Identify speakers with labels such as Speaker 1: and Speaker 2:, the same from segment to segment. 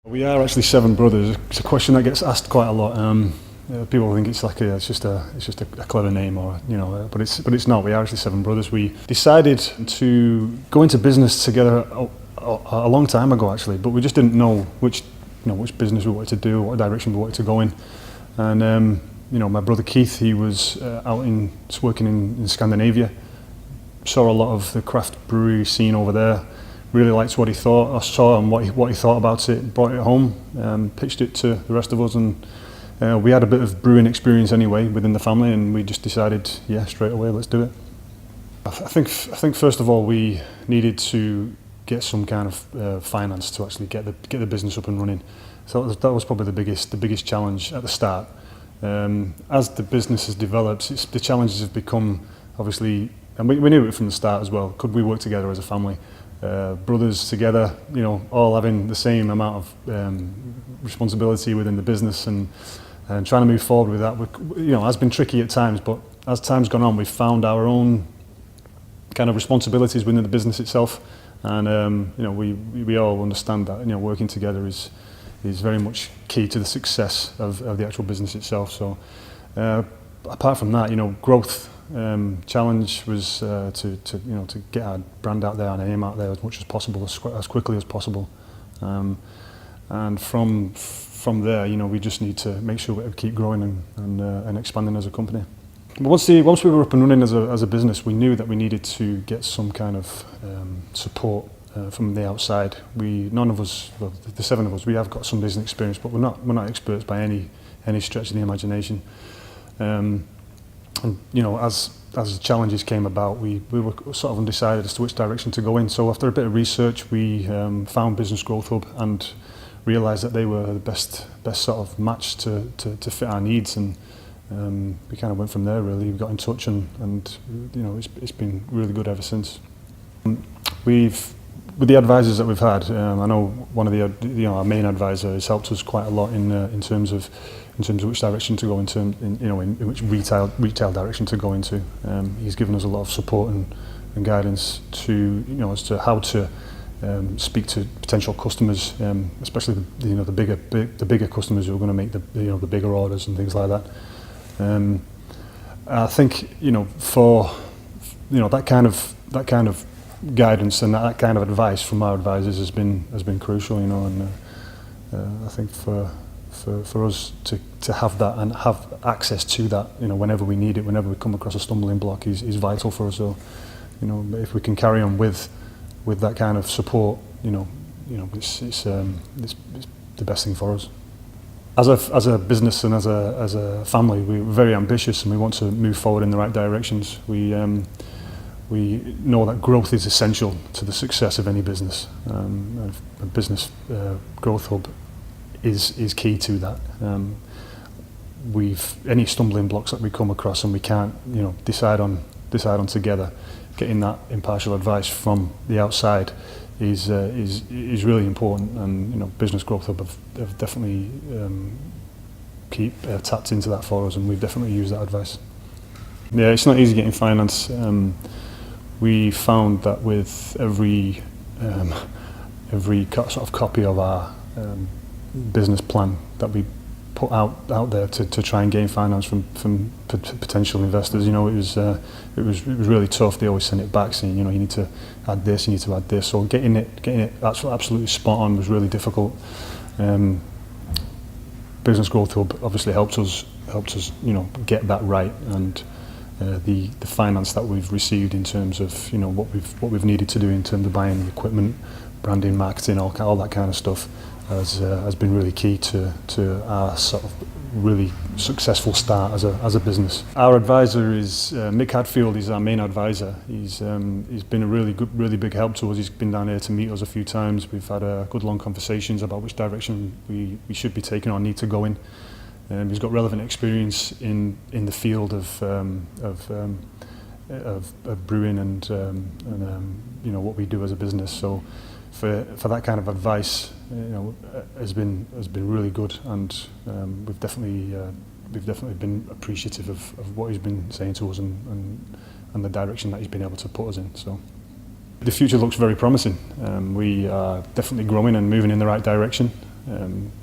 Speaker 1: We are actually seven brothers. It's a question that gets asked quite a lot. People think it's like it's just a clever name, or but it's not. We are actually seven brothers. We decided to go into business together a long time ago, actually, but we just didn't know which business we wanted to do, what direction we wanted to go in. And my brother Keith, he was working in Scandinavia, saw a lot of the craft brewery scene over there. Really liked what he thought. I saw him what he thought about it, brought it home, pitched it to the rest of us, and we had a bit of brewing experience anyway within the family, and we just decided, yeah, straight away, let's do it. I think first of all we needed to get some kind of finance to actually get the business up and running. So that was probably the biggest challenge at the start. As the business has developed, the challenges have become obviously, and we knew it from the start as well. Could we work together as a family? Brothers together, all having the same amount of responsibility within the business, and trying to move forward with that, has been tricky at times. But as time's gone on, we've found our own kind of responsibilities within the business itself, and we all understand that working together is very much key to the success of the actual business itself. So apart from that, growth. Challenge was to get our brand out there, our name out there as much as possible, as quickly as possible, and from there, we just need to make sure we keep growing and expanding as a company. But once we were up and running as a business, we knew that we needed to get some kind of support from the outside. None of us, well, the seven of us, we have got some business experience, but we're not experts by any stretch of the imagination. And as the challenges came about, we were sort of undecided as to which direction to go in. So after a bit of research, we found Business Growth Hub and realised that they were the best sort of match to fit our needs, and we kind of went from there. Really, we got in touch, and it's been really good ever since. With the advisors that we've had, I know one of our main advisor has helped us quite a lot in terms of which direction to go in which retail direction to go into. He's given us a lot of support and guidance as to how to speak to potential customers, especially the bigger customers who are going to make the bigger orders and things like that. I think for that kind of guidance and that kind of advice from our advisors has been crucial, and I think for us to have that and have access to that, whenever we need it, whenever we come across a stumbling block, is vital for us. So, if we can carry on with that kind of support, it's the best thing for us. As a business and as a family, we're very ambitious and we want to move forward in the right directions. We know that growth is essential to the success of any business. A business growth hub is key to that. Any stumbling blocks that we come across and we can't decide on together, getting that impartial advice from the outside is really important. And Business Growth Hub have definitely tapped into that for us, and we've definitely used that advice. Yeah, it's not easy getting finance. We found that with every sort of copy of our business plan that we put out there to try and gain finance from potential investors, it was really tough. They always send it back saying, you need to add this, you need to add this. So getting it absolutely spot on was really difficult. Business Growth Hub obviously helped us get that right, and the finance that we've received in terms of what we've needed to do in terms of buying equipment, branding, marketing, all that kind of stuff has been really key to our sort of really successful start as a business. Our advisor is Mick Hadfield. He's our main advisor. He's been a really big help to us. He's been down here to meet us a few times. We've had good long conversations about which direction we should be taking or need to go in. He's got relevant experience in the field of brewing and what we do as a business. So for that kind of advice, has been really good, and we've definitely been appreciative of what he's been saying to us and the direction that he's been able to put us in. So the future looks very promising. We are definitely growing and moving in the right direction.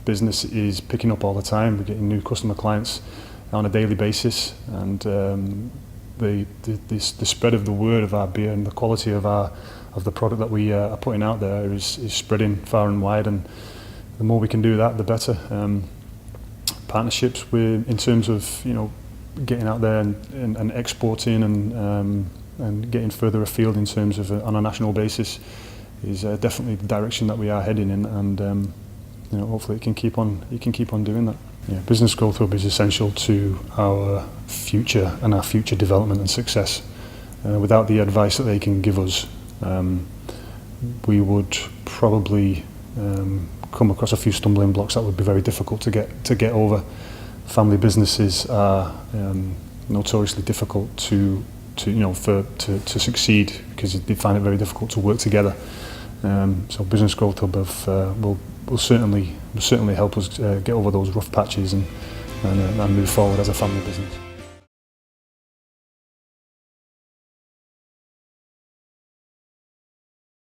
Speaker 1: business is picking up all the time. We're getting new customer clients on a daily basis, and the spread of the word of our beer and the quality of the product that we are putting out there is spreading far and wide, and the more we can do that, the better. Partnerships in terms of getting out there and exporting and getting further afield in terms of on a national basis is definitely the direction that we are heading in, and hopefully it can keep on doing that. Yeah, Business Growth Hub is essential to our future and our future development and success. Without the advice that they can give us, we would probably come across a few stumbling blocks that would be very difficult to get over. Family businesses are notoriously difficult to succeed because they find it very difficult to work together. So Business Growth Hub will certainly help us get over those rough patches and move forward as a family business.